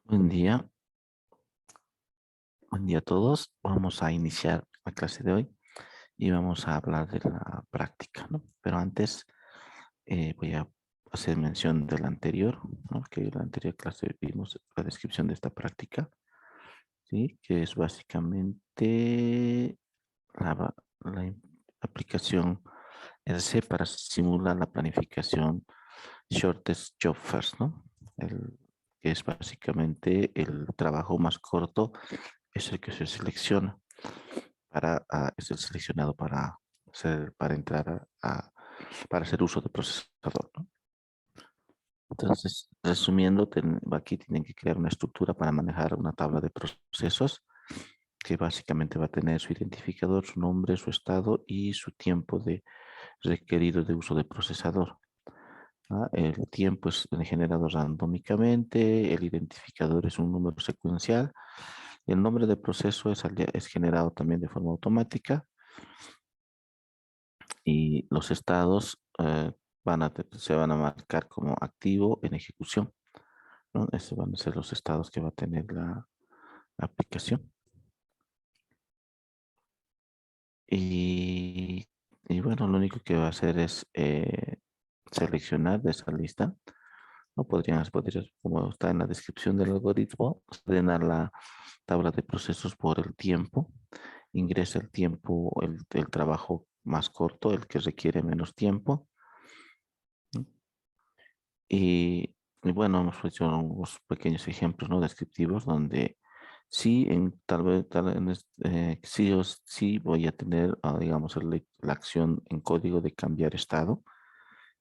Buen día, buen día a todos. Vamos a iniciar la clase de hoy y vamos a hablar de la práctica, ¿no? Pero antes voy a hacer mención de la anterior, ¿no? Que en la anterior clase vimos la descripción de esta práctica, ¿sí? Que es básicamente la aplicación RC para simular la planificación Shortest Job First, ¿no? Que es básicamente el trabajo más corto, es el que se selecciona es el seleccionado para entrar para hacer uso de procesador, ¿no? Entonces, resumiendo, aquí tienen que crear una estructura para manejar una tabla de procesos que básicamente va a tener su identificador, su nombre, su estado y su tiempo requerido de uso de procesador. El tiempo es generado randómicamente, el identificador es un número secuencial, y el nombre del proceso es generado también de forma automática y los estados se van a marcar como activo en ejecución, ¿no? Esos van a ser los estados que va a tener la aplicación. Y, y bueno, lo único que va a hacer es seleccionar de esa lista. No podrías, como está en la descripción del algoritmo, ordenar la tabla de procesos por el tiempo. Ingresa el tiempo, el trabajo más corto, el que requiere menos tiempo. ¿No? Y bueno, hemos hecho unos pequeños ejemplos, ¿no? Descriptivos donde sí, sí o sí voy a tener, digamos, la acción en código de cambiar estado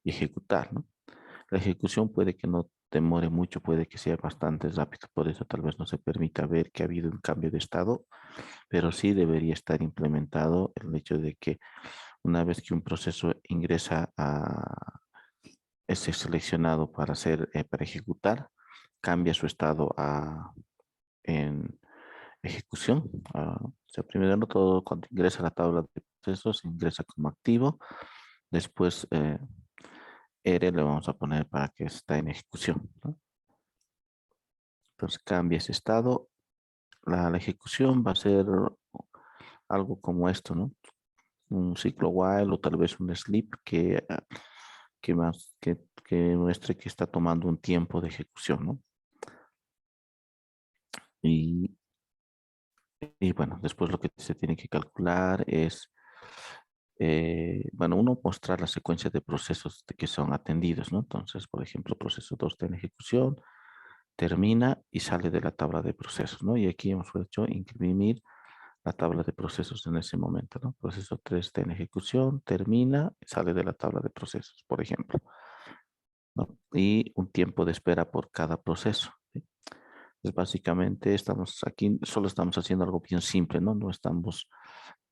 y ejecutar, ¿no? La ejecución puede que no demore mucho, puede que sea bastante rápido, por eso tal vez no se permita ver que ha habido un cambio de estado, pero sí debería estar implementado el hecho de que una vez que un proceso es seleccionado para ejecutar, cambia su estado en ejecución. O sea, primero todo, cuando ingresa a la tabla de procesos, ingresa como activo, después R le vamos a poner para que está en ejecución, ¿no? Entonces cambia ese estado. La ejecución va a ser algo como esto, ¿no? Un ciclo while o tal vez un sleep que muestre que está tomando un tiempo de ejecución, ¿no? Y, y bueno, después lo que se tiene que calcular es, bueno, uno mostrar la secuencia de procesos que son atendidos, ¿no? Entonces, por ejemplo, proceso 2 está en ejecución, termina y sale de la tabla de procesos, ¿no? Y aquí hemos hecho imprimir la tabla de procesos en ese momento, ¿no? Proceso 3 está en ejecución, termina y sale de la tabla de procesos, por ejemplo, ¿no? Y un tiempo de espera por cada proceso, ¿sí? Entonces, básicamente solo estamos haciendo algo bien simple, ¿no? No estamos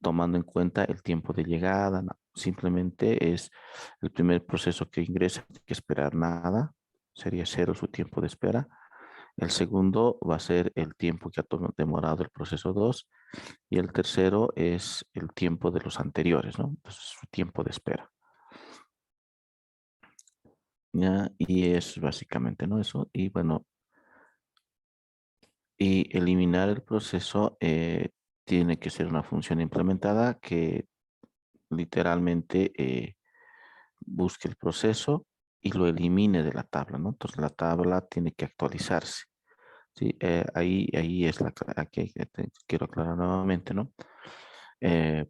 tomando en cuenta el tiempo de llegada, no. Simplemente es el primer proceso que ingresa, no hay que esperar nada, sería cero su tiempo de espera. El segundo va a ser el tiempo que ha demorado el proceso 2 y el tercero es el tiempo de los anteriores, ¿no? Entonces, su tiempo de espera. ¿Ya? Y es básicamente, ¿no? Eso. Y bueno, y eliminar el proceso tiene que ser una función implementada que literalmente busque el proceso y lo elimine de la tabla, ¿no? Entonces la tabla tiene que actualizarse. Sí, ahí es aquí quiero aclarar nuevamente, ¿no?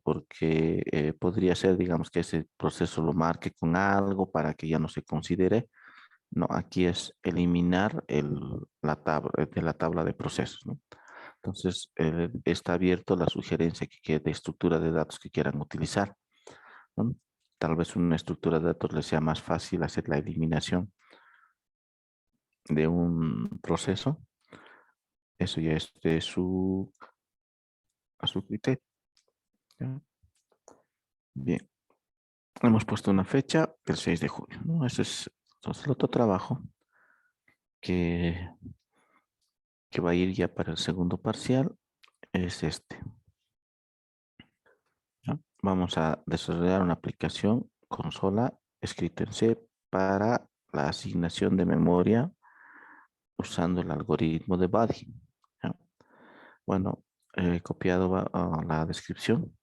Porque podría ser, digamos, que ese proceso lo marque con algo para que ya no se considere. No, aquí es eliminar la tabla, de la tabla de procesos, ¿no? Entonces, está abierto la sugerencia de estructura de datos que quieran utilizar, ¿no? Tal vez una estructura de datos les sea más fácil hacer la eliminación de un proceso. Eso ya es a su criterio, ¿ya? Bien, hemos puesto una fecha, el 6 de julio, ¿no? Ese es entonces el otro trabajo que, que va a ir ya para el segundo parcial, es este, ¿no? Vamos a desarrollar una aplicación consola escrita en C para la asignación de memoria usando el algoritmo de Buddy. ¿Ya? Bueno, he copiado a la descripción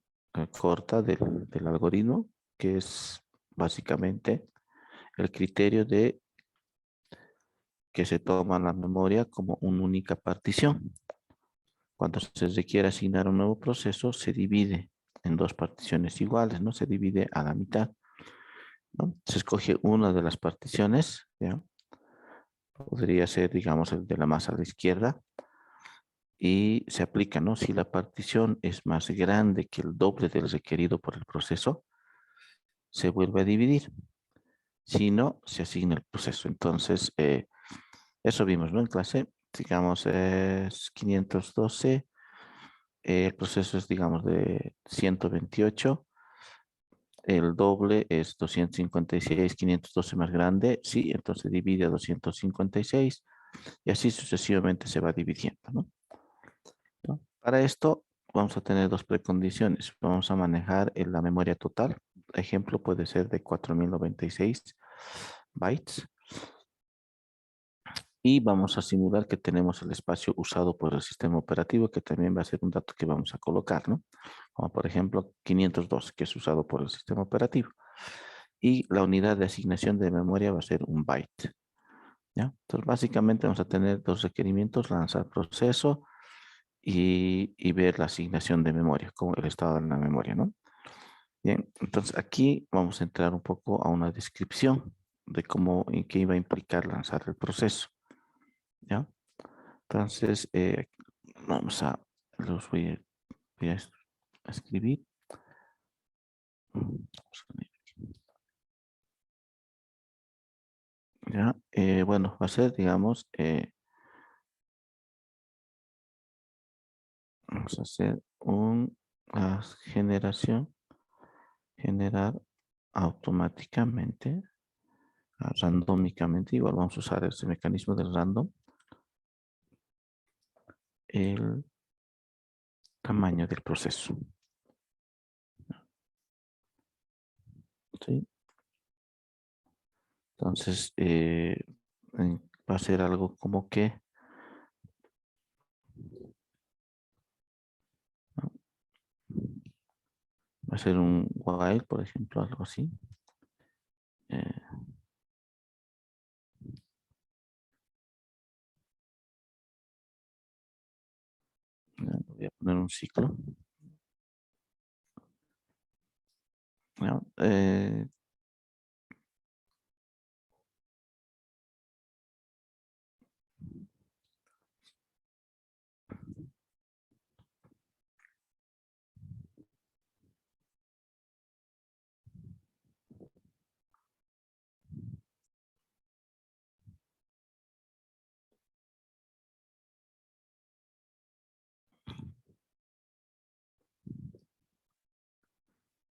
corta del algoritmo, que es básicamente el criterio de que se toma la memoria como una única partición. Cuando se requiere asignar un nuevo proceso, se divide en dos particiones iguales, ¿no? Se divide a la mitad, ¿no? Se escoge una de las particiones, ¿ya? Podría ser, digamos, el de la más a la izquierda, y se aplica, ¿no? Si la partición es más grande que el doble del requerido por el proceso, se vuelve a dividir. Si no, se asigna el proceso. Entonces, eso vimos, ¿no? En clase, digamos, es 512, el proceso es, digamos, de 128, el doble es 256, 512 más grande, sí, entonces divide a 256 y así sucesivamente se va dividiendo, ¿no? ¿No? Para esto vamos a tener dos precondiciones. Vamos a manejar en la memoria total. Ejemplo puede ser de 4096 bytes. Y vamos a simular que tenemos el espacio usado por el sistema operativo, que también va a ser un dato que vamos a colocar, ¿no? Como por ejemplo 512, que es usado por el sistema operativo. Y la unidad de asignación de memoria va a ser un byte, ¿ya? Entonces básicamente vamos a tener dos requerimientos: lanzar proceso y ver la asignación de memoria, como el estado de la memoria, ¿no? Bien, entonces aquí vamos a entrar un poco a una descripción de cómo y qué iba a implicar lanzar el proceso, ¿ya? Entonces, vamos a, los voy a escribir. ¿Ya? Bueno, va a ser, digamos, vamos a hacer una generación, generar automáticamente, randómicamente, igual vamos a usar ese mecanismo del random, el tamaño del proceso. ¿Sí? Entonces, va a ser algo como que, ¿no? Va a ser un while, por ejemplo, algo así. Eh, Voy a poner un ciclo. ¿No?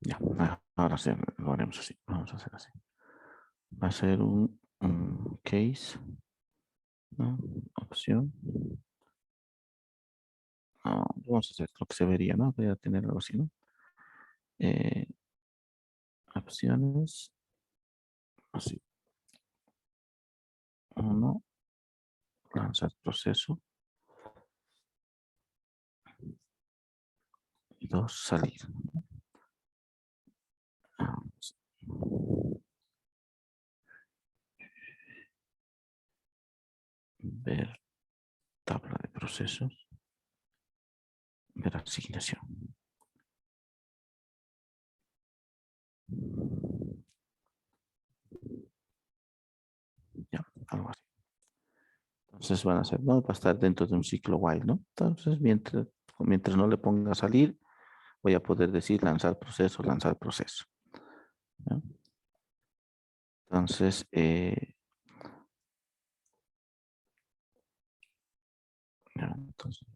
Ya, ahora sí, lo haremos así. Vamos a hacer así. Va a ser un case, ¿no? Opción. Vamos a hacer lo que se vería, ¿no? Voy a tener algo así, ¿no? Eh, Opciones, así. Uno, lanzar proceso. Y dos, salir. Vamos ver tabla de procesos. Ver asignación. Ya, algo así. Entonces van a ser, ¿no? Va a estar dentro de un ciclo while, ¿no? Entonces, mientras no le ponga salir, voy a poder decir lanzar proceso, lanzar proceso. ¿Ya? Entonces, ya, entonces,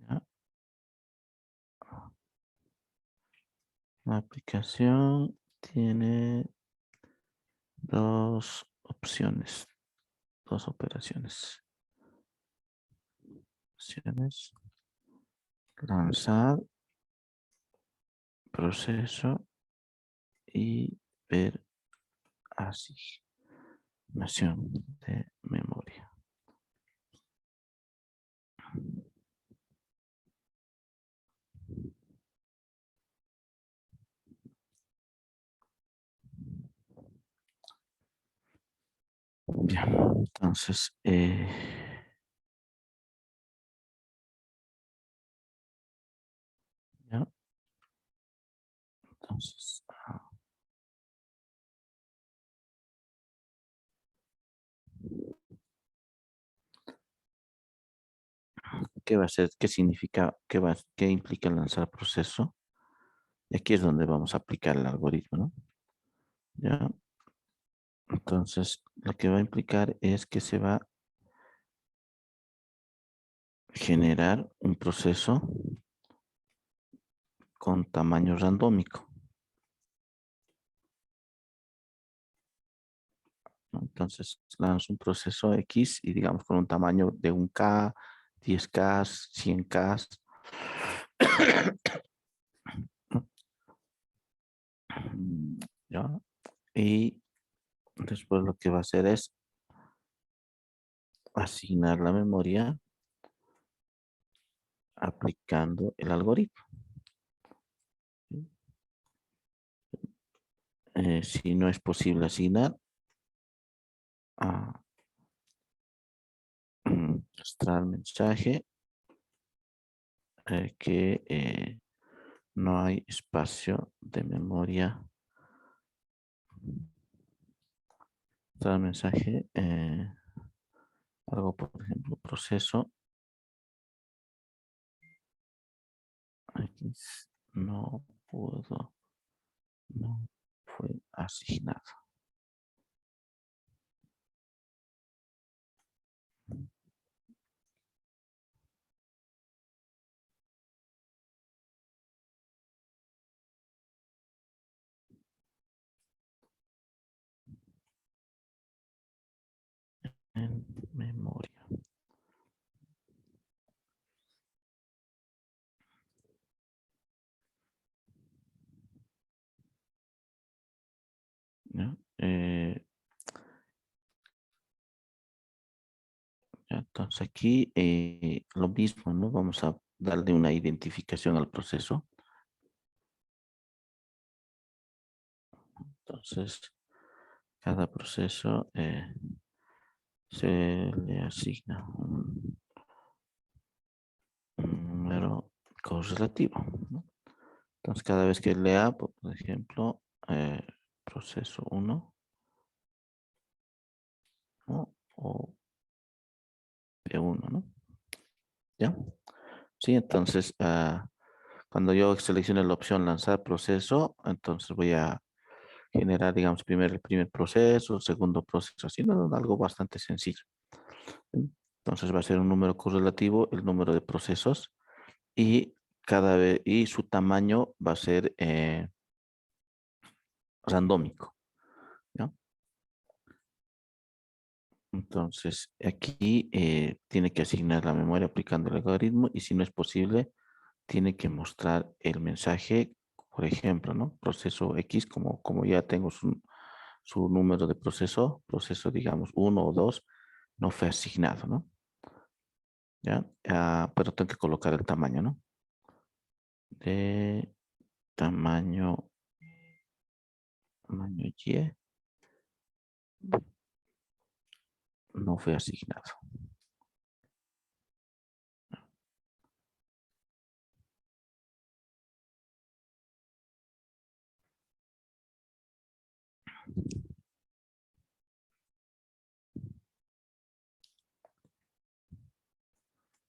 ya. La aplicación tiene dos opciones, dos operaciones. Opciones, lanzar proceso y ver así. asignación de memoria. Ya, entonces, ya, entonces, ¿qué va a ser? ¿Qué significa? ¿Qué implica lanzar proceso? Y aquí es donde vamos a aplicar el algoritmo, ¿no? Ya, entonces, lo que va a implicar es que se va a generar un proceso con tamaño randómico, ¿no? Entonces, lanzo un proceso X y digamos con un tamaño de 1K, 10K, 100K, ¿no? ¿Ya? Y después lo que va a hacer es asignar la memoria aplicando el algoritmo. Si no es posible asignar, mostrar mensaje que no hay espacio de memoria. Mostrar mensaje, algo por ejemplo, proceso X no pudo, no fue asignado. En memoria. ¿Ya? Entonces aquí lo mismo, ¿no? Vamos a darle una identificación al proceso. Entonces, cada proceso se le asigna un número correlativo, ¿no? Entonces, cada vez que lea, por ejemplo, proceso 1, ¿no? O P1, ¿no? ¿Ya? Sí, entonces, cuando yo seleccione la opción lanzar proceso, entonces voy a generar, digamos, el primer proceso, segundo proceso, así, ¿no? Algo bastante sencillo. ¿Sí? Entonces va a ser un número correlativo, el número de procesos, y cada vez, y su tamaño va a ser randómico, ¿ya? Entonces, aquí tiene que asignar la memoria aplicando el algoritmo y si no es posible, tiene que mostrar el mensaje, por ejemplo, ¿no? Proceso X, como ya tengo su número de proceso, digamos, 1 o 2 no fue asignado, ¿no? ¿Ya? Pero tengo que colocar el tamaño, ¿no? De tamaño, tamaño Y no fue asignado.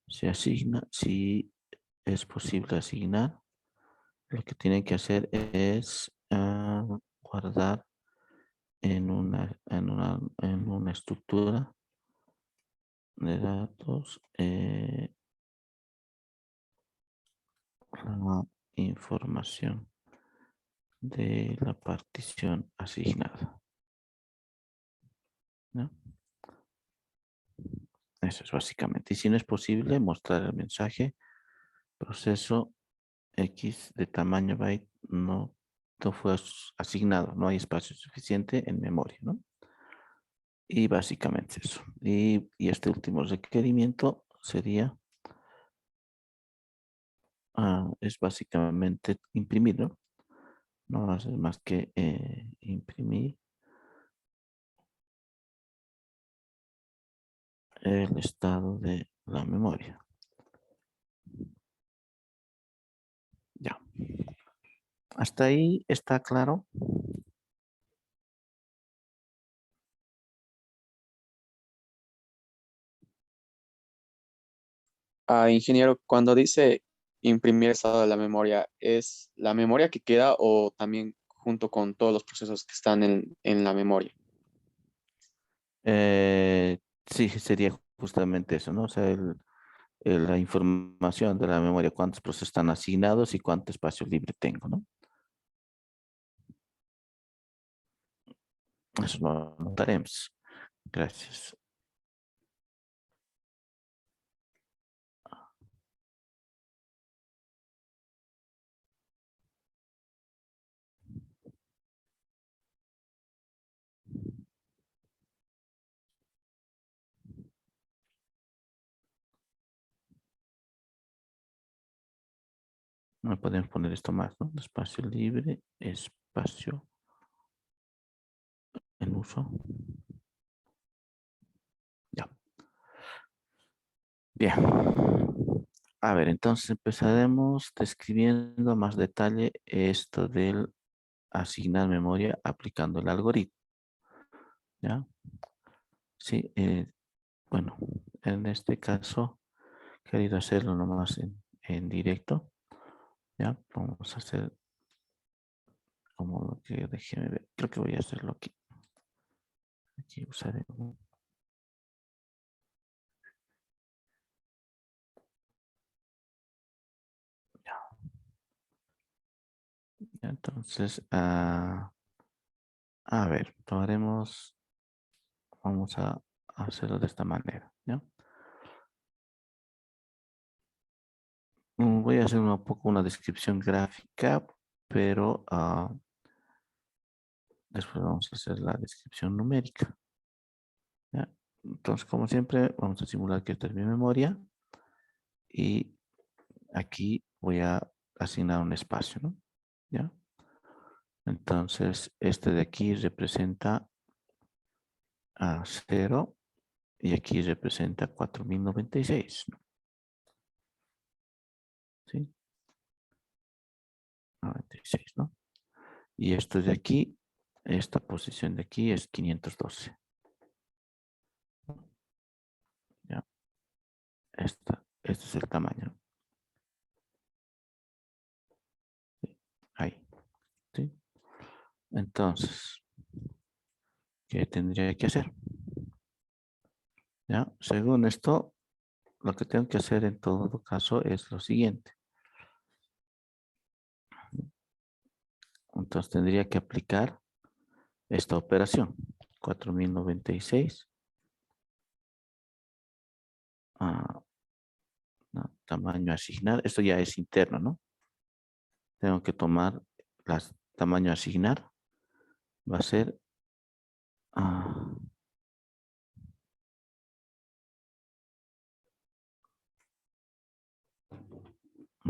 Se asigna, si es posible asignar, lo que tienen que hacer es guardar en una estructura de datos la información de la partición asignada, ¿no? Eso es básicamente. Y si no es posible, mostrar el mensaje proceso X de tamaño byte no fue asignado, no hay espacio suficiente en memoria, ¿no? Y básicamente eso. Y este último requerimiento sería, es básicamente imprimir, ¿no? No va a ser más que imprimir el estado de la memoria. Ya. Hasta ahí está claro. Ingeniero, cuando dice imprimir estado de la memoria, ¿es la memoria que queda o también junto con todos los procesos que están en la memoria? Sí, sería justamente eso, ¿no? O sea, la información de la memoria, cuántos procesos están asignados y cuánto espacio libre tengo, ¿no? Eso lo notaremos. Gracias. No podemos poner esto más, ¿no? Espacio libre, espacio en uso. Ya. Bien. A ver, entonces empezaremos describiendo a más detalle esto del asignar memoria aplicando el algoritmo. ¿Ya? Sí, bueno, en este caso he querido hacerlo nomás en directo. ¿Ya? Vamos a hacer como lo que déjeme ver. Creo que voy a hacerlo aquí. Aquí usaré ya. Entonces, a ver, tomaremos, vamos a hacerlo de esta manera. ¿Ya? Voy a hacer un poco una descripción gráfica, pero después vamos a hacer la descripción numérica. ¿Ya? Entonces, como siempre, vamos a simular que esta es mi memoria y aquí voy a asignar un espacio, ¿no? ¿Ya? Entonces, este de aquí representa a 0 y aquí representa 4096, ¿no? ¿Sí? 96, ¿no? Y esto de aquí, esta posición de aquí es 512. ¿Ya? Este es el tamaño. ¿Sí? Ahí. ¿Sí? Entonces, ¿qué tendría que hacer? ¿Ya? Según esto, lo que tengo que hacer en todo caso es lo siguiente. Entonces tendría que aplicar esta operación. 4096. No, tamaño asignar. Esto ya es interno, ¿no? Tengo que tomar las tamaño asignar. Va a ser ah,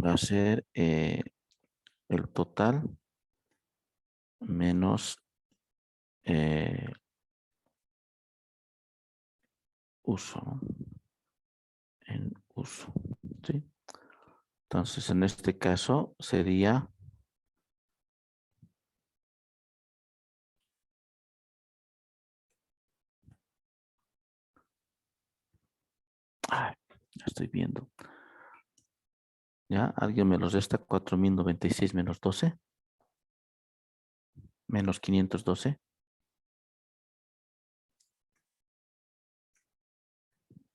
va a ser el total menos uso, ¿no? En uso, ¿sí? Entonces, en este caso sería, ay, ya estoy viendo, ¿ya? ¿Alguien me los resta? 4096 menos 12, menos 512.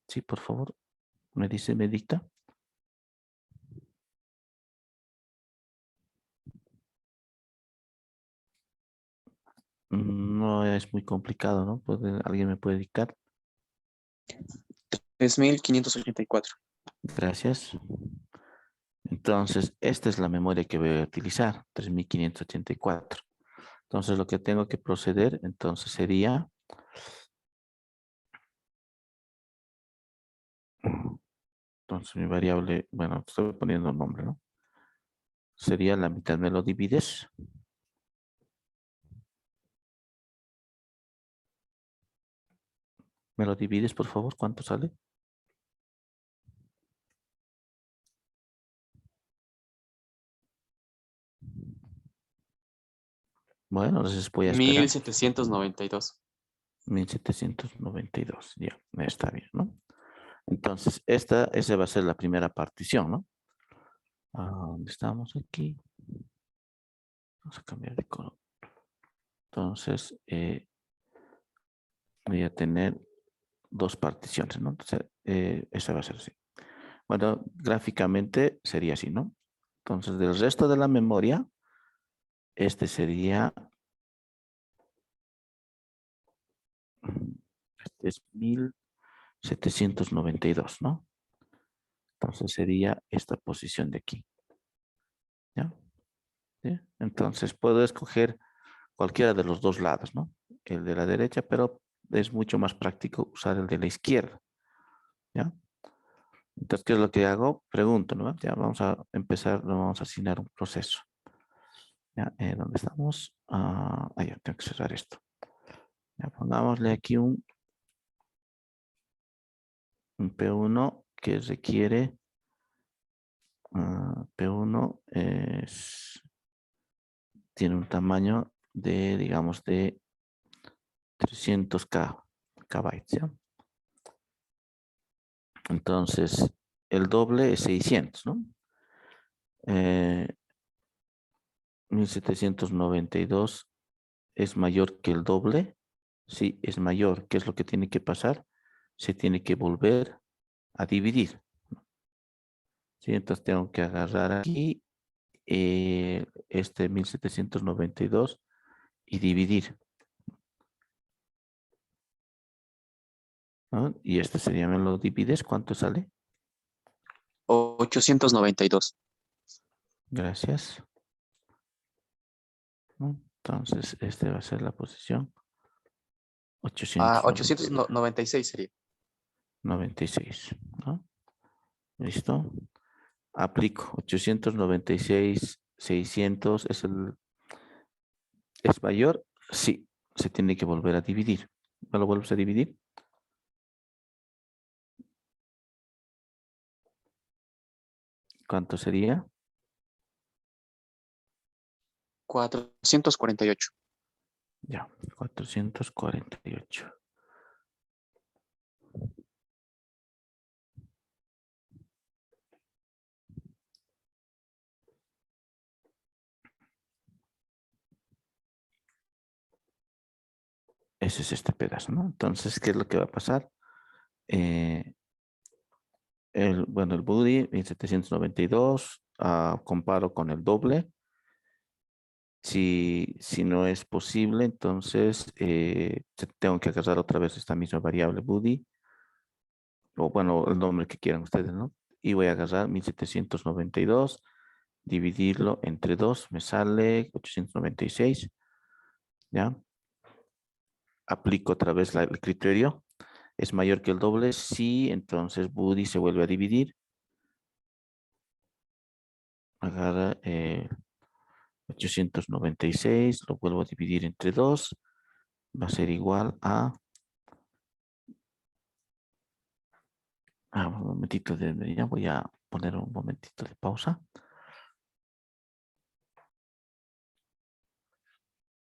Sí, por favor, me dice, me dicta. No es muy complicado, ¿no? ¿Alguien me puede dictar? 3584. Gracias. Entonces, esta es la memoria que voy a utilizar, 3584. Entonces, lo que tengo que proceder, entonces sería Entonces mi variable, bueno, estoy poniendo un nombre, ¿no? Sería la mitad, ¿me lo divides? ¿Me lo divides, por favor? ¿Cuánto sale? Bueno, entonces voy a mil esperar. setecientos noventa y dos. 1792, ya, está bien, ¿no? Entonces, esa va a ser la primera partición, ¿no? ¿Dónde estamos aquí? Vamos a cambiar de color. Entonces, voy a tener dos particiones, ¿no? Entonces, esa va a ser así. Bueno, gráficamente sería así, ¿no? Entonces, del resto de la memoria, este sería, este es 1792, ¿no? Entonces sería esta posición de aquí, ¿ya? ¿Sí? Entonces puedo escoger cualquiera de los dos lados, ¿no? El de la derecha, pero es mucho más práctico usar el de la izquierda, ¿ya? Entonces, ¿qué es lo que hago? Pregunto, ¿no? Ya vamos a empezar, vamos a asignar un proceso. ¿Ya? ¿Dónde estamos? Ya, tengo que cerrar esto. Ya, pongámosle aquí un P1 que requiere, P1 tiene un tamaño de, digamos, de 300K bytes, ¿ya? Entonces, el doble es 600, ¿no? 1792 es mayor que el doble. Sí, es mayor. ¿Qué es lo que tiene que pasar? Se tiene que volver a dividir. Sí, entonces tengo que agarrar aquí este 1792 y dividir, ¿no? Y este sería, me lo divides, ¿cuánto sale? 892. Gracias. ¿No? Entonces, este va a ser la posición Ah, 892. 896 sería. 96, ¿no? ¿Listo? Aplico 896, 600, ¿es mayor? Sí, se tiene que volver a dividir. ¿Me lo vuelves a dividir? ¿Cuánto sería? 448. Ya, 448. Ese es este pedazo, ¿no? Entonces, ¿qué es lo que va a pasar? Eh, bueno, el Buddy 1792, comparo con el doble. Si no es posible, entonces tengo que agarrar otra vez esta misma variable Buddy, o bueno, el nombre que quieran ustedes, ¿no? Y voy a agarrar 1792, dividirlo entre 2, me sale 896, ¿ya? Aplico otra vez el criterio. ¿Es mayor que el doble? Sí, entonces Buddy se vuelve a dividir. Agarra 896, lo vuelvo a dividir entre 2, va a ser igual a... un momentito, ya voy a poner un momentito de pausa.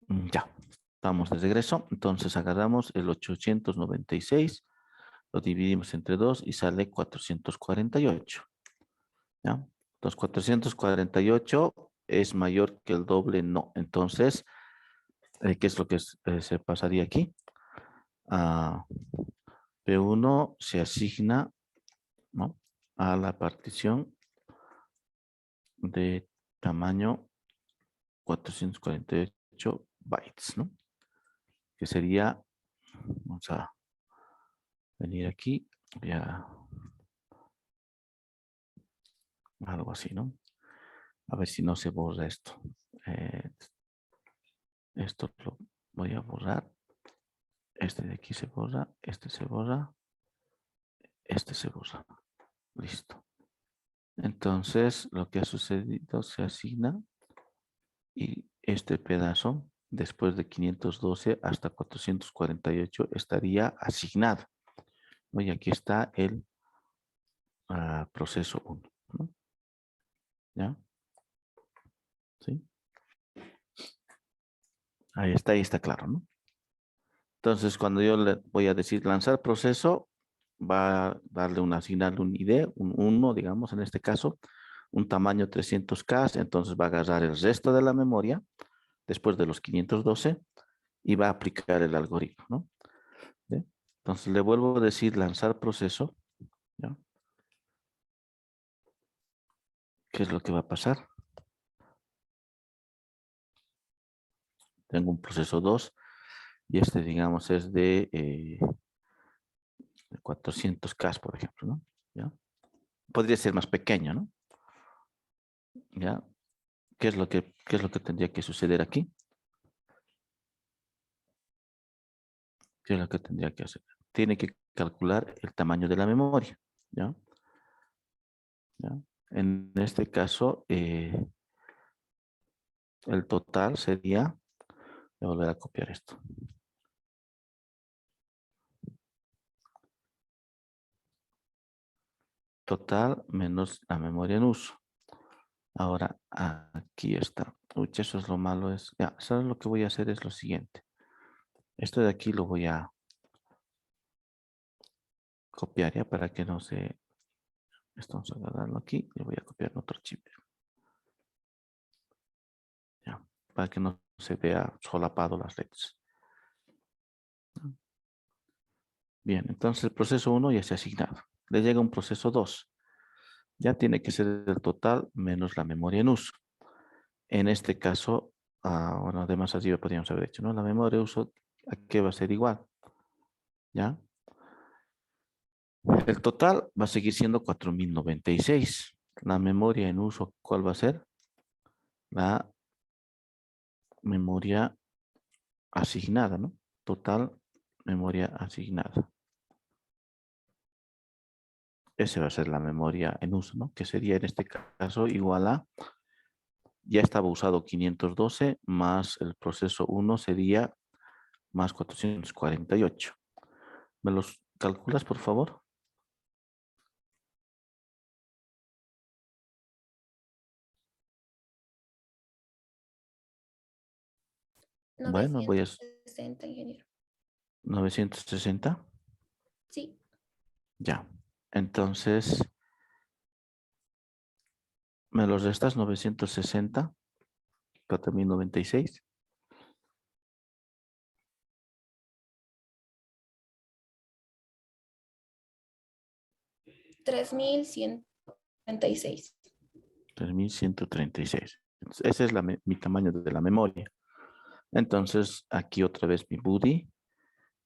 Ya, estamos de regreso. Entonces agarramos el 896, lo dividimos entre 2 y sale 448. ¿Ya? Entonces 448 es mayor que el doble, no. Entonces, ¿qué es lo que se pasaría aquí? Ah, P1 se asigna, ¿no?, a la partición de tamaño 448 bytes, ¿no? Que sería, vamos a venir aquí, ya algo así, ¿no? A ver si no se borra esto. Eh, Esto lo voy a borrar. Este de aquí se borra, este se borra, este se borra. Listo. Entonces, lo que ha sucedido se asigna y este pedazo, después de 512 hasta 448, estaría asignado. Y aquí está el proceso 1. ¿No? ¿Ya? ¿Sí? Ahí está claro, ¿no? Entonces, cuando yo le voy a decir lanzar proceso, va a darle asignarle un ID, un 1, digamos, en este caso, un tamaño 300K, entonces va a agarrar el resto de la memoria, después de los 512, y va a aplicar el algoritmo, ¿no? ¿Sí? Entonces, le vuelvo a decir lanzar proceso, ¿ya? ¿Qué es lo que va a pasar? Tengo un proceso 2, y este, digamos, es de 400K, por ejemplo, ¿no? ¿Ya? Podría ser más pequeño, ¿no? ¿Ya? ¿Qué es lo que tendría que suceder aquí? ¿Qué es lo que tendría que hacer? Tiene que calcular el tamaño de la memoria, ¿ya? ¿Ya? En este caso, el total sería, voy a volver a copiar esto. Total menos la memoria en uso. Ahora, aquí está. Uy, eso es lo malo. Ya, ¿sabes lo que voy a hacer? Es lo siguiente. Esto de aquí lo voy a copiar ya para que no se... Esto vamos a agarrarlo aquí. Le voy a copiar en otro archivo. Ya, para que no se vea solapado las letras. Bien, entonces el proceso 1 ya se ha asignado. Le llega un proceso 2. Ya tiene que ser el total menos la memoria en uso. En este caso, bueno, además así lo podríamos haber hecho, ¿no? La memoria de uso, ¿a qué va a ser igual? ¿Ya? El total va a seguir siendo 4096. La memoria en uso, ¿cuál va a ser? La memoria asignada, ¿no? Total memoria asignada. Esa va a ser la memoria en uso, ¿no? Que sería en este caso igual a, ya estaba usado 512 más el proceso 1 sería más 448. ¿Me los calculas, por favor? Bueno, voy a 960, ingeniero. 960. Sí, Ya. Entonces, me los restas 960, 4096. 3136. 3136. Ese es mi tamaño de la memoria. Entonces, aquí otra vez mi booty.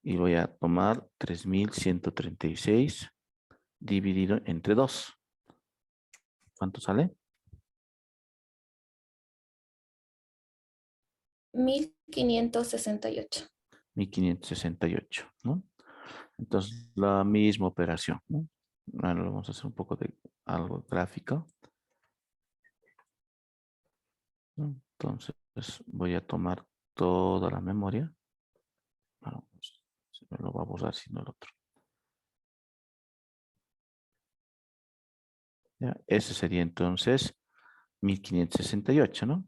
Y voy a tomar 3136 dividido entre 2. ¿Cuánto sale? 1568. 1568, ¿no? Entonces, la misma operación, ¿no? Ahora vamos a hacer un poco de algo gráfico, ¿no? Entonces, voy a tomar toda la memoria. Vamos, se me lo va a borrar sino el otro. ¿Ya? Ese sería entonces 1568, ¿no?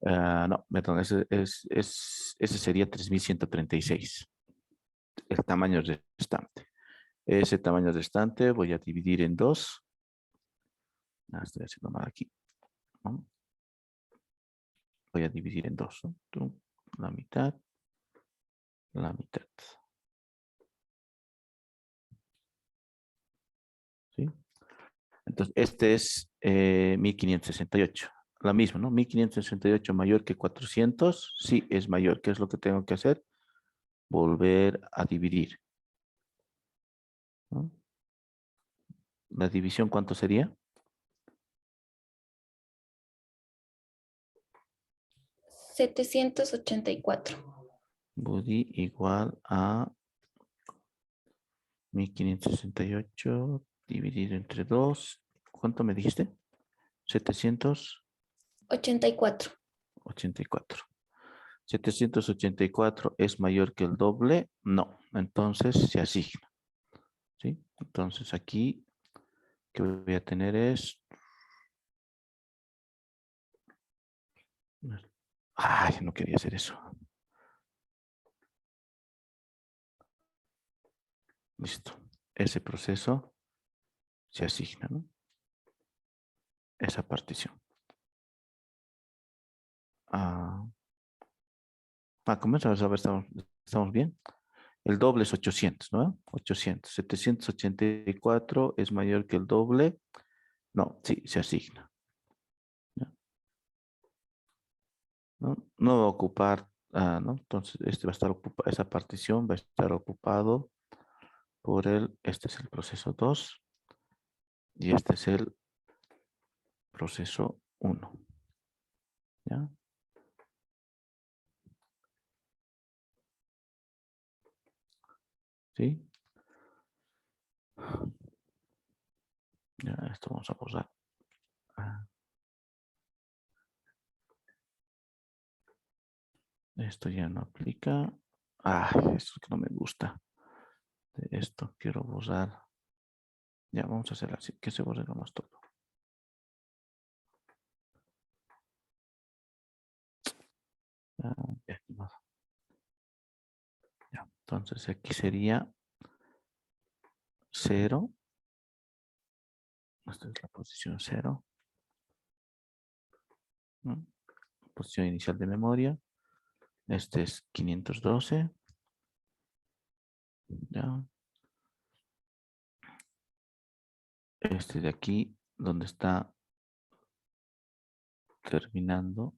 No, perdón, ese sería 3136. El tamaño restante. Ese tamaño restante voy a dividir en 2. Estoy haciendo mal aquí, ¿no? Voy a dividir en 2, ¿no? La mitad, la mitad. ¿Sí? Entonces, este es 1568. La misma, ¿no? 1568 mayor que 400. Sí, es mayor. ¿Qué es lo que tengo que hacer? Volver a dividir, ¿no? La división, ¿cuánto sería? 784. Body igual a 1568 dividido entre 2. ¿Cuánto me dijiste? 784. 84. 784 es mayor que el doble. No, entonces se asigna. ¿Sí? Entonces aquí que voy a tener es... Ay, no quería hacer eso. Listo. Ese proceso se asigna, ¿no? Esa partición. Comenzamos a ver, estamos bien. El doble es 800, ¿no? 800. 784 es mayor que el doble. No, sí, se asigna. ¿Ya? No va a ocupar, ¿no? Entonces, este va a estar ocupado, esa partición va a estar ocupado por este es el proceso 2 y este es el proceso 1. ¿Ya? ¿Sí? Ya, esto vamos a borrar. Esto ya no aplica. Esto que no me gusta. De esto quiero borrar. Ya, vamos a hacer así, que se borre nomás todo. Ya, entonces aquí sería 0. Esta es la posición 0. ¿No? Posición inicial de memoria. Este es 512. Ya. Este de aquí, donde está terminando.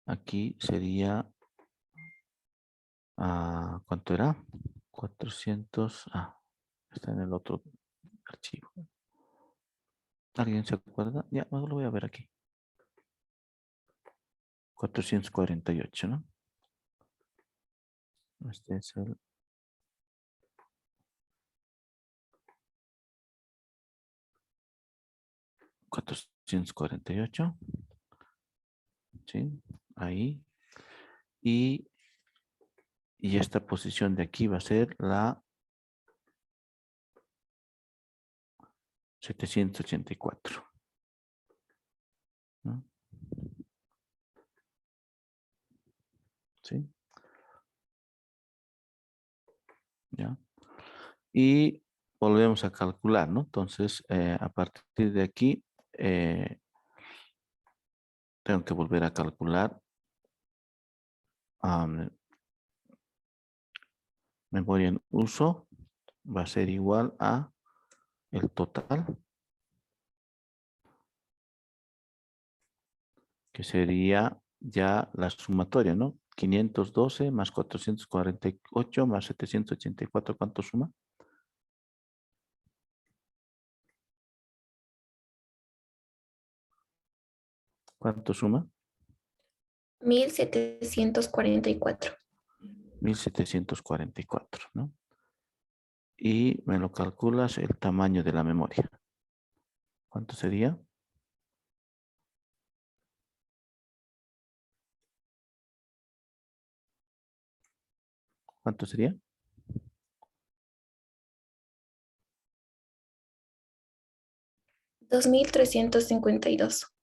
Aquí sería... ¿cuánto era? 400. Está en el otro archivo. ¿Alguien se acuerda? Ya, lo voy a ver aquí. 448, ¿no? Este es el 448. ¿Sí? Ahí. Y esta posición de aquí va a ser la 784. ¿No? ¿Sí? ¿Ya? Y volvemos a calcular, ¿no? Entonces, a partir de aquí, tengo que volver a calcular memoria en uso. Va a ser igual a el total, que sería ya la sumatoria, ¿no? 512 más 448 más 784, ¿cuánto suma? ¿Cuánto suma? 1744. 1744, ¿no? Y me lo calculas el tamaño de la memoria. ¿Cuánto sería? ¿Cuánto sería? 2352.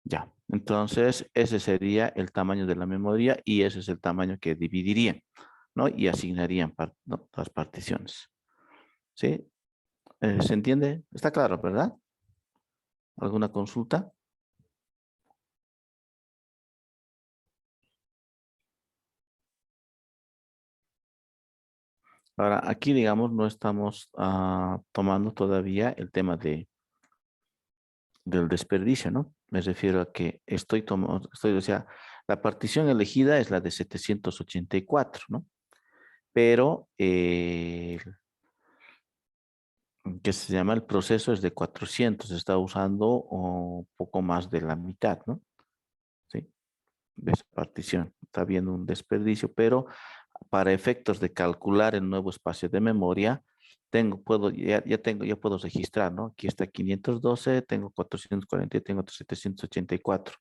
Ya, entonces ese sería el tamaño de la memoria y ese es el tamaño que dividirían, ¿no? Y asignarían ¿no? Las particiones. ¿Sí? ¿Se entiende? Está claro, ¿verdad? ¿Alguna consulta? Ahora, aquí, digamos, no estamos tomando todavía el tema del desperdicio, ¿no? Me refiero a que o sea, la partición elegida es la de 784, ¿no? Pero, que se llama el proceso es de 400, está usando un poco más de la mitad, ¿no? Sí, de esa partición. Está habiendo un desperdicio, pero para efectos de calcular el nuevo espacio de memoria, ya puedo registrar, ¿no? Aquí está 512, tengo 440, tengo 784,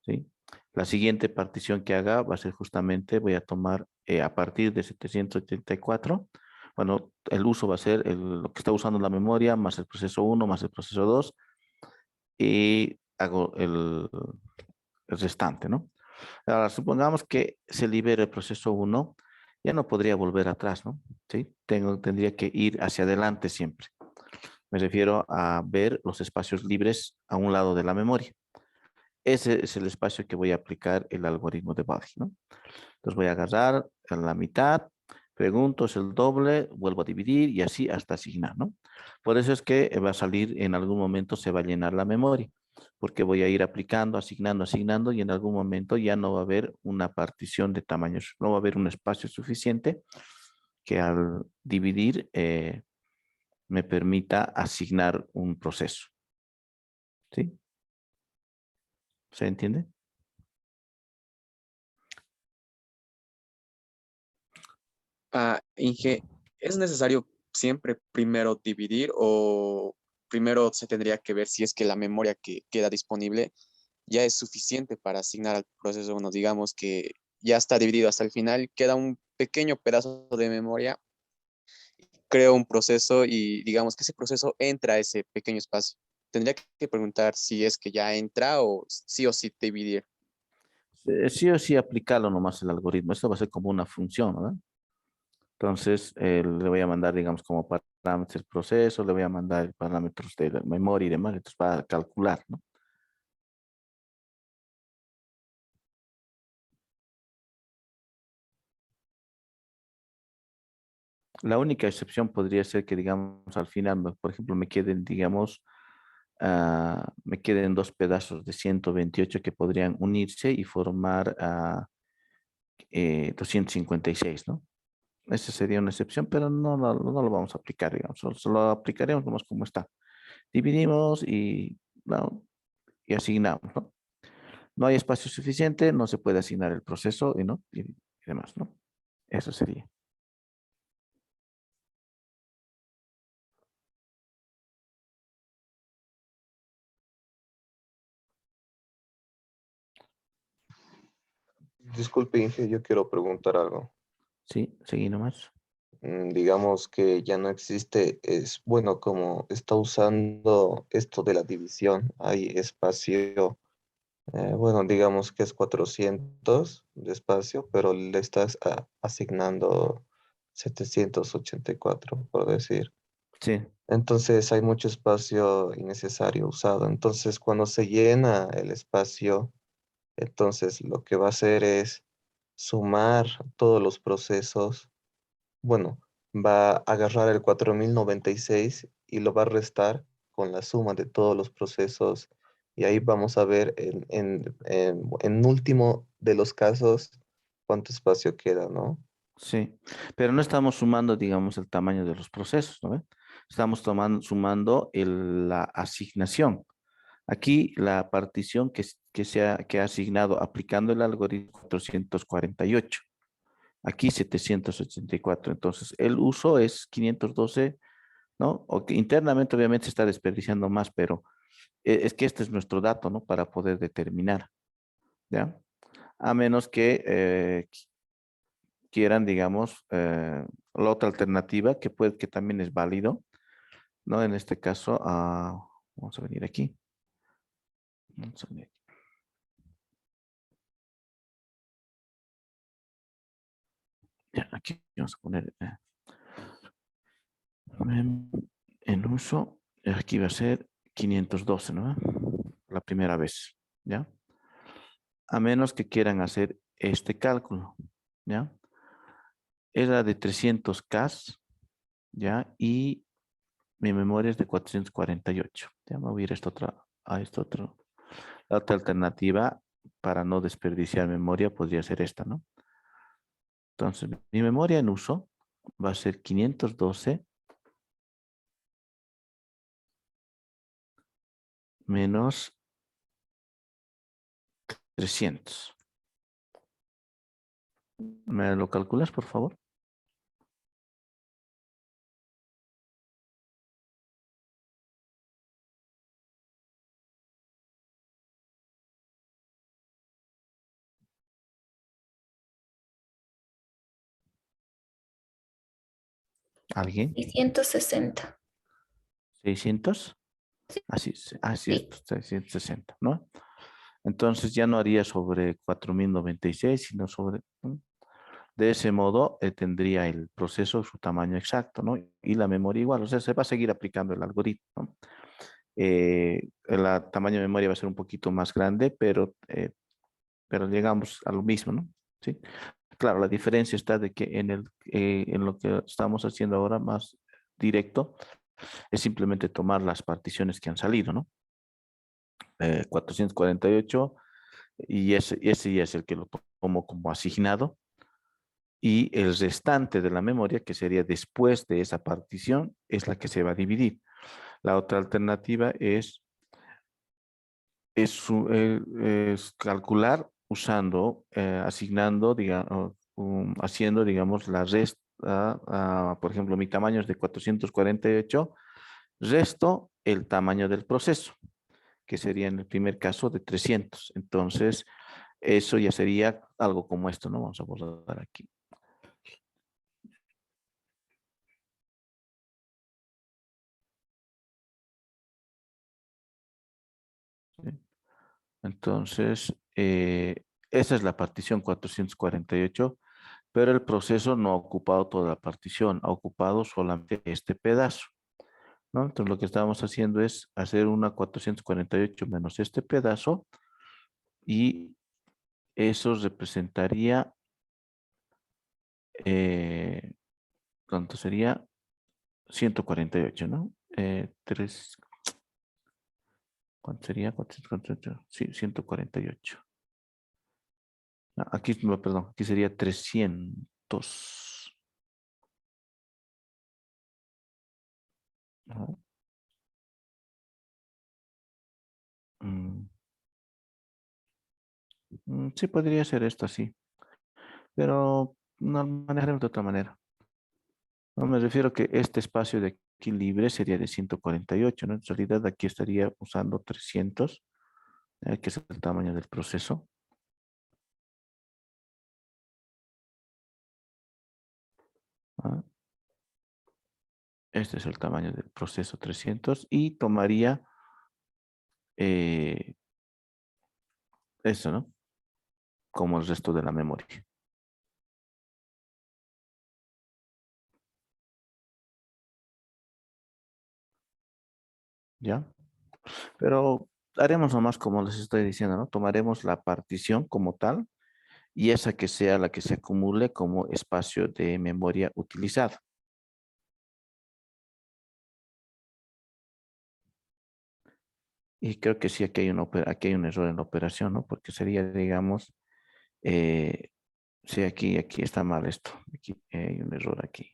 ¿sí? La siguiente partición que haga va a ser justamente, voy a tomar a partir de 784, bueno, el uso va a ser lo que está usando la memoria más el proceso 1 más el proceso 2 y hago el restante, ¿no? Ahora, supongamos que se libere el proceso 1, ya no podría volver atrás, ¿no? ¿Sí? Tendría que ir hacia adelante siempre. Me refiero a ver los espacios libres a un lado de la memoria. Ese es el espacio que voy a aplicar el algoritmo de Buddy, ¿no? Entonces voy a agarrar a la mitad, pregunto, es el doble, vuelvo a dividir y así hasta asignar, ¿no? Por eso es que va a salir, en algún momento se va a llenar la memoria, porque voy a ir aplicando, asignando y en algún momento ya no va a haber una partición de tamaños, no va a haber un espacio suficiente que al dividir me permita asignar un proceso. ¿Sí? ¿Se entiende? Inge, ¿es necesario siempre primero dividir o primero se tendría que ver si es que la memoria que queda disponible ya es suficiente para asignar al proceso uno? Digamos que ya está dividido hasta el final, queda un pequeño pedazo de memoria, creo un proceso y digamos que ese proceso entra a ese pequeño espacio. Tendría que preguntar si es que ya entra o sí dividir. Sí o sí aplicarlo nomás el algoritmo. Esto va a ser como una función, ¿verdad? Entonces, le voy a mandar, digamos, como parámetros el proceso, le voy a mandar parámetros de la memoria y demás, entonces para calcular, ¿no? La única excepción podría ser que, digamos, al final, por ejemplo, me queden, digamos, me queden dos pedazos de 128 que podrían unirse y formar 256, ¿no? Esa sería una excepción, pero no lo vamos a aplicar, digamos, solo aplicaremos nomás como está. Dividimos y, no, y asignamos, ¿no? No hay espacio suficiente, no se puede asignar el proceso y, ¿no? Y demás, ¿no? Eso sería. Disculpe, Inge, yo quiero preguntar algo. Sí, seguí nomás. Digamos que ya no existe, es bueno, como está usando esto de la división, hay espacio, bueno, digamos que es 400 de espacio, pero le estás asignando 784, por decir. Sí, Entonces hay mucho espacio innecesario usado. Entonces, cuando se llena el espacio, entonces lo que va a hacer es sumar todos los procesos. Bueno, va a agarrar el 4096 y lo va a restar con la suma de todos los procesos. Y ahí vamos a ver en último de los casos cuánto espacio queda, ¿no? sí. Pero no estamos sumando, digamos, el tamaño de los procesos, ¿no ve? Estamos sumando la asignación. Aquí la partición que ha asignado aplicando el algoritmo 448. Aquí 784. Entonces, el uso es 512, ¿no? O que internamente obviamente se está desperdiciando más, pero es que este es nuestro dato, ¿no? Para poder determinar, ¿ya? A menos que quieran, digamos, la otra alternativa que también es válido, ¿no? En este caso, vamos a venir aquí. Vamos a venir aquí. Ya, aquí vamos a poner en uso, aquí va a ser 512, ¿no? La primera vez, ¿ya? A menos que quieran hacer este cálculo, ¿ya? Era de 300K, ¿ya? Y mi memoria es de 448. Ya me voy a ir a esta otra. La otra alternativa para no desperdiciar memoria podría ser esta, ¿no? Entonces, mi memoria en uso va a ser 512 menos 300. ¿Me lo calculas, por favor? ¿Alguien? 660. ¿600? Así es, Sí. 660, ¿no? Entonces ya no haría sobre 4096, sino sobre... ¿no? De ese modo tendría el proceso su tamaño exacto, ¿no? Y la memoria igual, o sea, se va a seguir aplicando el algoritmo, ¿no? El tamaño de memoria va a ser un poquito más grande, pero llegamos a lo mismo, ¿no? ¿Sí? Claro, la diferencia está de que en lo que estamos haciendo ahora más directo es simplemente tomar las particiones que han salido, ¿no? 448 y ese ya es el que lo tomo como asignado y el restante de la memoria, que sería después de esa partición, es la que se va a dividir. La otra alternativa es calcular usando, asignando, digamos, haciendo, digamos, la resta, por ejemplo, mi tamaño es de 448, resto el tamaño del proceso, que sería en el primer caso de 300. Entonces, eso ya sería algo como esto, ¿no? Vamos a borrar aquí. ¿Sí? Entonces, esa es la partición 448, pero el proceso no ha ocupado toda la partición, ha ocupado solamente este pedazo, ¿no? Entonces, lo que estamos haciendo es hacer una 448 menos este pedazo y eso representaría, eh, ¿cuánto sería? 148, ¿no? 3, ¿cuánto sería? 448, sí, 148. No, aquí, no, perdón, aquí sería 300. Ajá. Mm, sí, podría ser esto así, pero no manejaremos de otra manera. No me refiero que este espacio de aquí libre sería de 148, ¿no? En realidad aquí estaría usando 300, que es el tamaño del proceso. ¿Ah? Este es el tamaño del proceso 300 y tomaría eh, eso, ¿no? Como el resto de la memoria. ¿Ya? Pero haremos nomás como les estoy diciendo, ¿no? Tomaremos la partición como tal y esa que sea la que se acumule como espacio de memoria utilizado. Y creo que sí, aquí hay un error en la operación, ¿no? Porque sería, digamos, eh, sí, aquí está mal esto. Aquí hay un error aquí.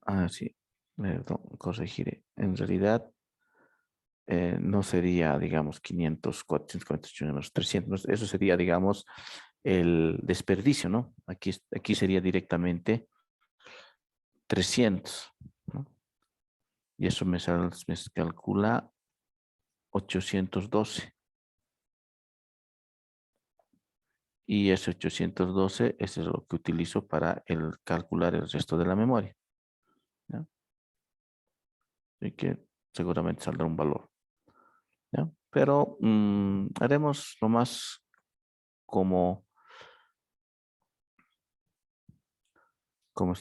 Ah, sí, perdón, corregiré. En realidad, no sería, digamos, 500, 448 menos 300. Eso sería, digamos, el desperdicio, ¿no? Aquí sería directamente 300, ¿no? Y eso me calcula 812. Y ese 812 ese es lo que utilizo para calcular el resto de la memoria, ¿ya? Así que seguramente saldrá un valor, ¿ya? Pero haremos lo más como, como,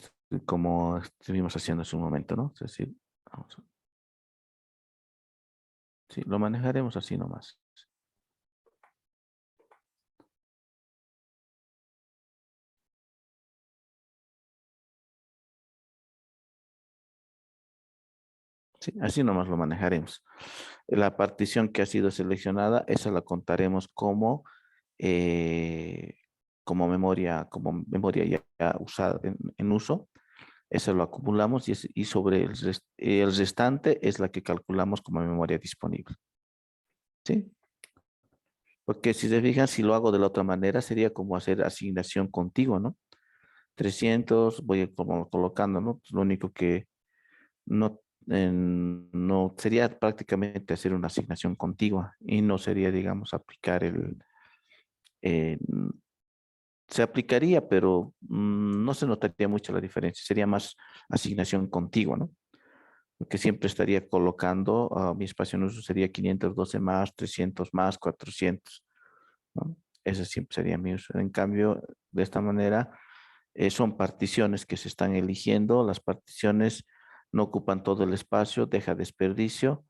como estuvimos haciendo hace un momento, ¿no? Es decir, sí, lo manejaremos así nomás. Sí, así nomás lo manejaremos. La partición que ha sido seleccionada, esa la contaremos eh, como memoria ya usada en uso. Eso lo acumulamos y sobre el restante es la que calculamos como memoria disponible. ¿Sí? Porque si se fijan, si lo hago de la otra manera, sería como hacer asignación contigua, ¿no? 300, voy como colocando, ¿no? Lo único que no, no sería prácticamente hacer una asignación contigua y no sería, digamos, aplicar eh, se aplicaría, pero no se notaría mucho la diferencia. Sería más asignación contigua, ¿no? Porque siempre estaría colocando, mi espacio en uso sería 512 más, 300 más, 400, ¿no? Ese siempre sería mi uso. En cambio, de esta manera, son particiones que se están eligiendo. Las particiones no ocupan todo el espacio, deja desperdicio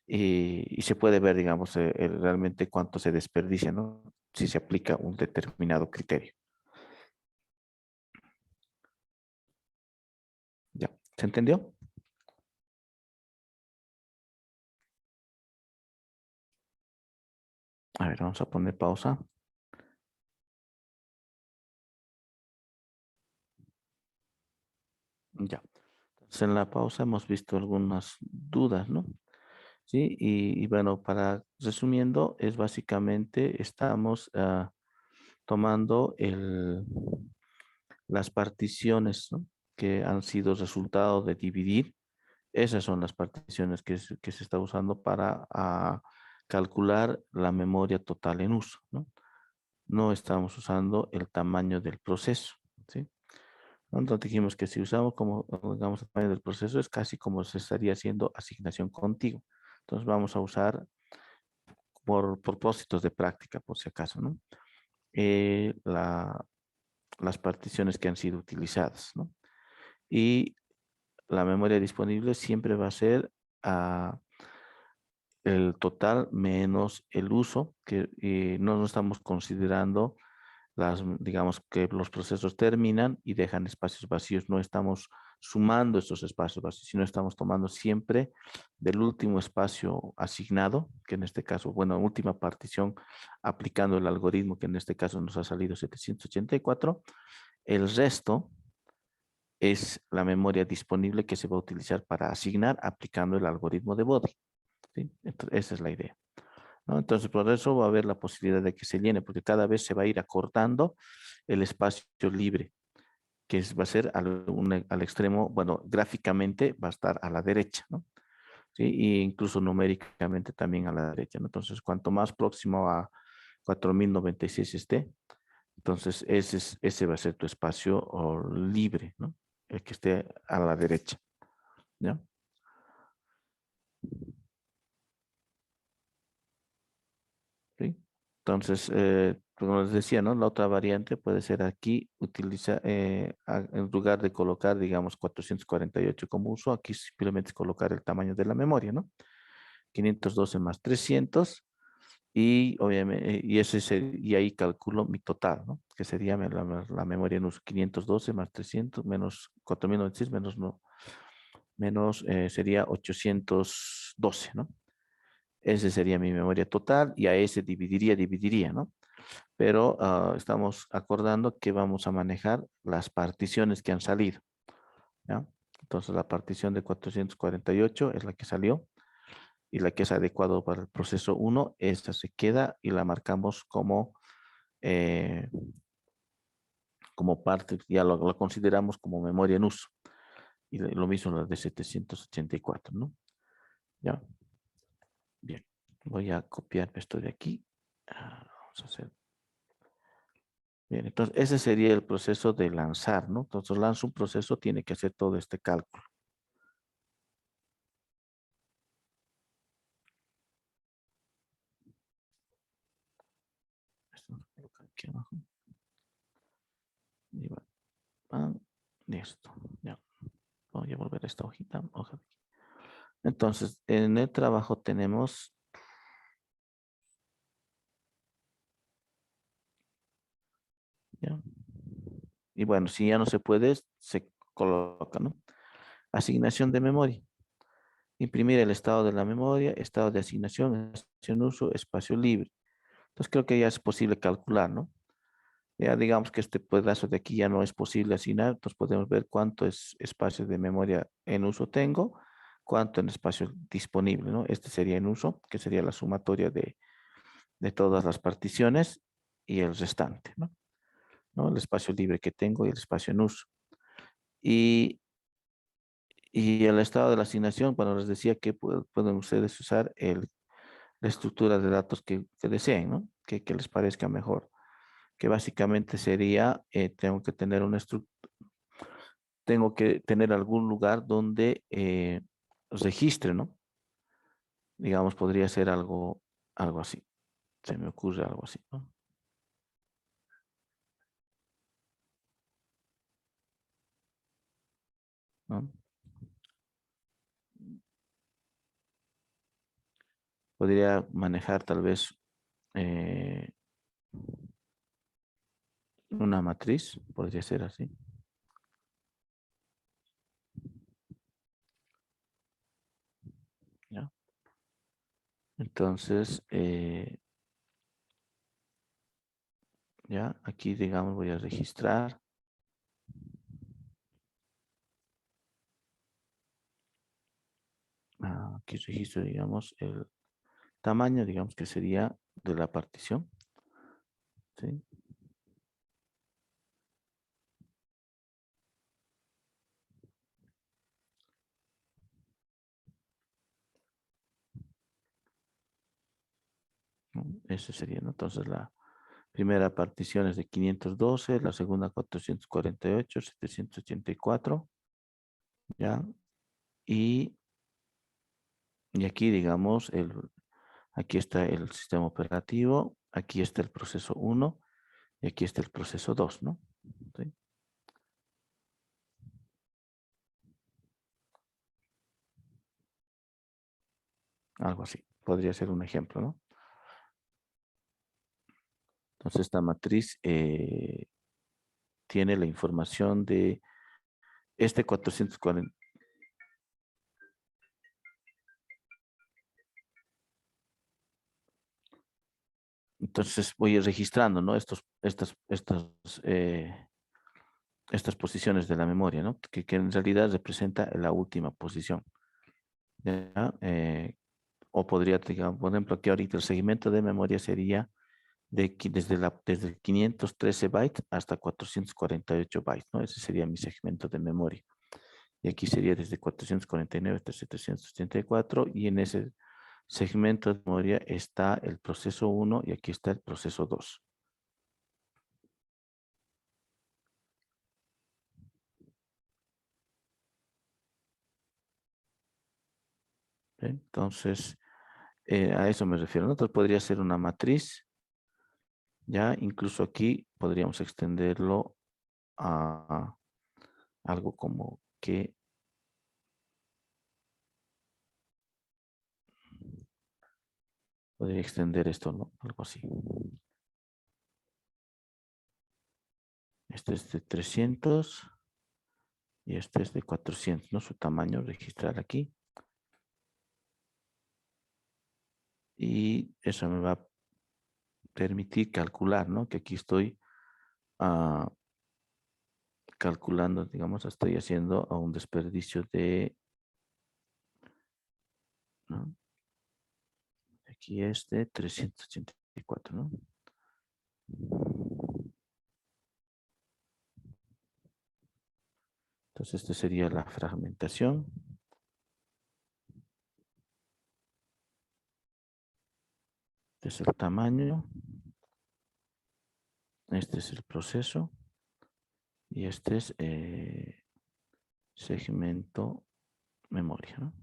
y se puede ver, digamos, realmente cuánto se desperdicia, ¿no? Si se aplica un determinado criterio. ¿Ya? ¿Se entendió? A ver, vamos a poner pausa. Ya. Entonces, en la pausa hemos visto algunas dudas, ¿no? Sí, y bueno, para resumiendo, es básicamente estamos tomando las particiones, ¿no? Que han sido resultado de dividir. Esas son las particiones que se está usando para calcular la memoria total en uso, ¿no? No estamos usando el tamaño del proceso, ¿sí? Entonces dijimos que si usamos como, digamos, el tamaño del proceso es casi como se estaría haciendo asignación contigua. Entonces vamos a usar por propósitos de práctica, por si acaso, ¿no? Eh, la- las particiones que han sido utilizadas, ¿no? Y la memoria disponible siempre va a ser el total menos el uso, que no estamos considerando digamos que los procesos terminan y dejan espacios vacíos. No estamos sumando estos espacios vacíos, sino estamos tomando siempre del último espacio asignado, que en este caso, bueno, última partición, aplicando el algoritmo que en este caso nos ha salido 784. El resto es la memoria disponible que se va a utilizar para asignar aplicando el algoritmo de Bode, ¿sí? Entonces, esa es la idea, ¿no? Entonces, por eso va a haber la posibilidad de que se llene, porque cada vez se va a ir acortando el espacio libre, que va a ser al extremo, bueno, gráficamente va a estar a la derecha, ¿no? ¿Sí? Y incluso numéricamente también a la derecha, ¿no? Entonces, cuanto más próximo a 4096 esté, entonces ese va a ser tu espacio libre, ¿no? El que esté a la derecha, ¿ya? ¿Sí? Entonces, como les decía, ¿no? La otra variante puede ser aquí, en lugar de colocar, digamos, 448 como uso, aquí simplemente colocar el tamaño de la memoria, ¿no? 512 más 300 y obviamente, y ahí calculo mi total, ¿no? Que sería la memoria en uso, 512 más 300 menos 4096 menos, no, menos sería 812, ¿no? Ese sería mi memoria total y a ese dividiría, ¿no? Pero estamos acordando que vamos a manejar las particiones que han salido, ¿ya? Entonces la partición de 448 es la que salió y la que es adecuado para el proceso 1, esta se queda y la marcamos eh, como parte, ya lo consideramos como memoria en uso. Y lo mismo la de 784, ¿no? Ya, bien. Voy a copiar esto de aquí. Vamos a hacer. Bien, entonces ese sería el proceso de lanzar, ¿no? Entonces lanzo un proceso, tiene que hacer todo este cálculo. Esto lo coloco aquí abajo. Y va, listo. Ya. Voy a volver a esta hojita. Entonces, en el trabajo tenemos ¿ya? Y bueno, si ya no se puede, se coloca, ¿no? Asignación de memoria. Imprimir el estado de la memoria, estado de asignación, en uso, espacio libre. Entonces creo que ya es posible calcular, ¿no? Ya digamos que este pedazo de aquí ya no es posible asignar, entonces podemos ver cuánto es espacio de memoria en uso tengo, cuánto en espacio disponible, ¿no? Este sería en uso, que sería la sumatoria de todas las particiones y el restante, ¿no? ¿No? El espacio libre que tengo y el espacio en uso. Y el estado de la asignación, bueno, les decía que pueden ustedes usar la estructura de datos que deseen, ¿no? Que les parezca mejor. Que básicamente sería, tengo que tener algún lugar donde registre, ¿no? Digamos, podría ser algo así. Se me ocurre algo así, ¿no? ¿No? Podría manejar tal vez eh, una matriz, podría ser así. ¿Ya? Entonces, ya aquí, digamos, voy a registrar. Aquí registro, digamos, el tamaño, digamos, que sería de la partición. ¿Sí? ¿No? Eso sería, ¿no? Entonces, la primera partición es de 512, la segunda 448, 784, ¿ya? Y aquí, digamos, aquí está el sistema operativo, aquí está el proceso 1 y aquí está el proceso 2, ¿no? ¿Sí? Algo así, podría ser un ejemplo, ¿no? Entonces, esta matriz tiene la información de este 440. Entonces voy registrando, ¿no? Estas posiciones de la memoria, ¿no? Que en realidad representa la última posición. ¿Ya? O podría, digamos, por ejemplo, aquí ahorita el segmento de memoria sería desde el 513 bytes hasta 448 bytes, ¿no? Ese sería mi segmento de memoria. Y aquí sería desde 449 hasta 784 y en ese segmento de memoria está el proceso 1 y aquí está el proceso 2. Entonces, a eso me refiero. Entonces podría ser una matriz. Ya incluso aquí podríamos extenderlo a algo como que podría extender esto, ¿no? Algo así. Este es de 300 y este es de 400, ¿no? Su tamaño, registrar aquí. Y eso me va a permitir calcular, ¿no? Que aquí estoy calculando, digamos, estoy haciendo a un desperdicio de, ¿no? Aquí es de 384, ¿no? Entonces, esta sería la fragmentación. Este es el tamaño. Este es el proceso. Y este es segmento memoria, ¿no?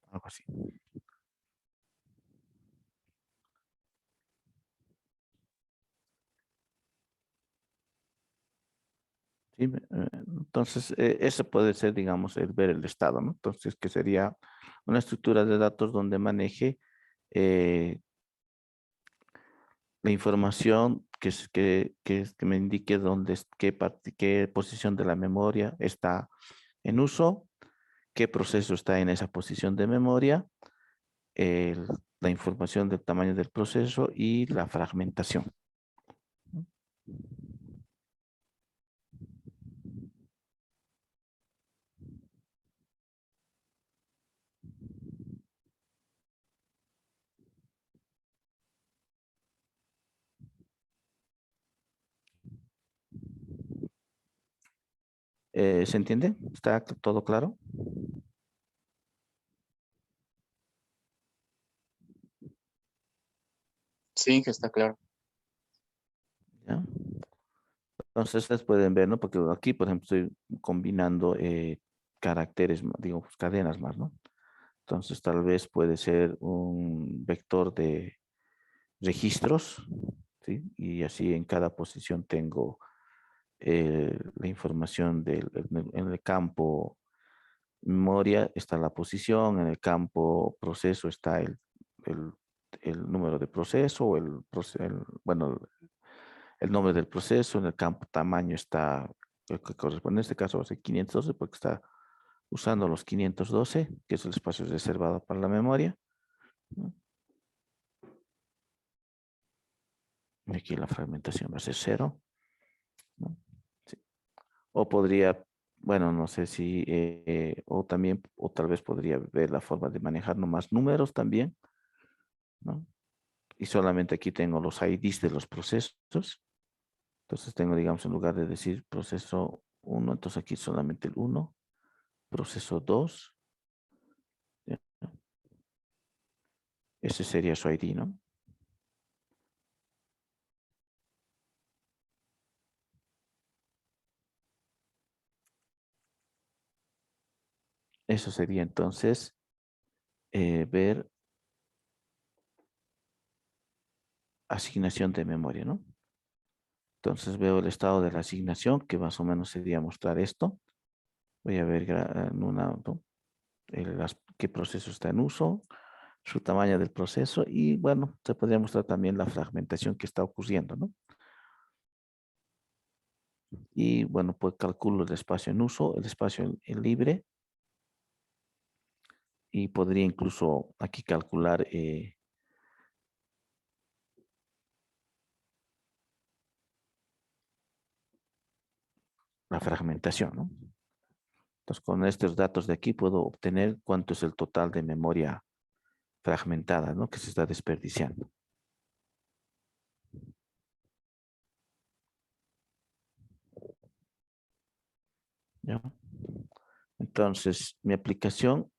Algo así. Sí, entonces, eso puede ser, digamos, el ver el estado, ¿no? Entonces, que sería una estructura de datos donde maneje la información que me indique dónde, qué posición de la memoria está en uso, qué proceso está en esa posición de memoria, la información del tamaño del proceso y la fragmentación. ¿Se entiende? ¿Está todo claro? Sí, que está claro. ¿Ya? Entonces ustedes pueden ver, ¿no? Porque aquí, por ejemplo, estoy combinando caracteres, digo, pues, cadenas más, ¿no? Entonces tal vez puede ser un vector de registros, ¿sí? Y así en cada posición tengo la información en el campo memoria está la posición, en el campo proceso está el, el número de proceso, bueno, el nombre del proceso, en el campo tamaño está, el que corresponde en este caso va a ser 512 porque está usando los 512, que es el espacio reservado para la memoria, ¿no? Y aquí la fragmentación va a ser 0, ¿no? Sí. O podría, bueno, no sé si, o también, o tal vez podría ver la forma de manejar nomás números también, ¿no? Y solamente aquí tengo los IDs de los procesos. Entonces tengo, digamos, en lugar de decir proceso 1, entonces aquí solamente el 1, proceso 2. ¿Ya? Ese sería su ID, ¿no? Eso sería entonces ver asignación de memoria, ¿no? Entonces veo el estado de la asignación, que más o menos sería mostrar esto. Voy a ver en una, ¿no? Qué proceso está en uso, su tamaño del proceso y bueno, se podría mostrar también la fragmentación que está ocurriendo, ¿no? Y bueno, pues calculo el espacio en uso, el espacio en libre y podría incluso aquí calcular la fragmentación, ¿no? Entonces, con estos datos de aquí puedo obtener cuánto es el total de memoria fragmentada, ¿no? Que se está desperdiciando. ¿Ya? Entonces, mi aplicación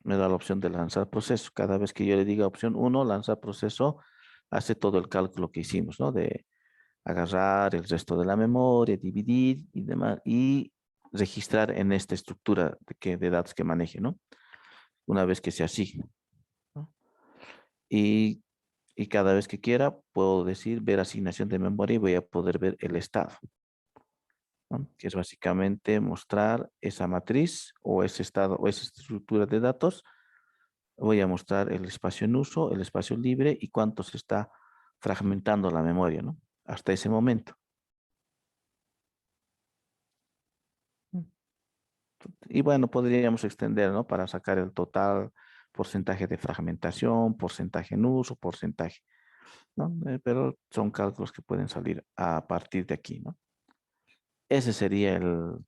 me da la opción de lanzar proceso. Cada vez que yo le diga opción 1, lanzar proceso, hace todo el cálculo que hicimos, ¿no? De agarrar el resto de la memoria, dividir y demás, y registrar en esta estructura de datos que maneje, ¿no? Una vez que sea así, ¿no? Y, y cada vez que quiera, puedo decir ver asignación de memoria y voy a poder ver el estado, ¿no? Que es básicamente mostrar esa matriz o ese estado o esa estructura de datos. Voy a mostrar el espacio en uso, el espacio libre y cuánto se está fragmentando la memoria, ¿no? Hasta ese momento. Y bueno, podríamos extender, ¿no? Para sacar el total porcentaje de fragmentación, porcentaje en uso, porcentaje, ¿no? Pero son cálculos que pueden salir a partir de aquí, ¿no? Ese sería el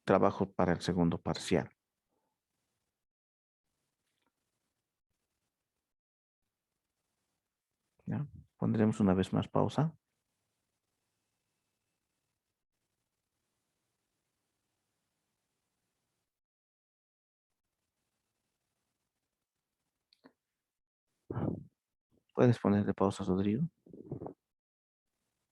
trabajo para el segundo parcial. ¿Ya? Pondremos una vez más pausa. ¿Puedes ponerle pausa, Rodrigo?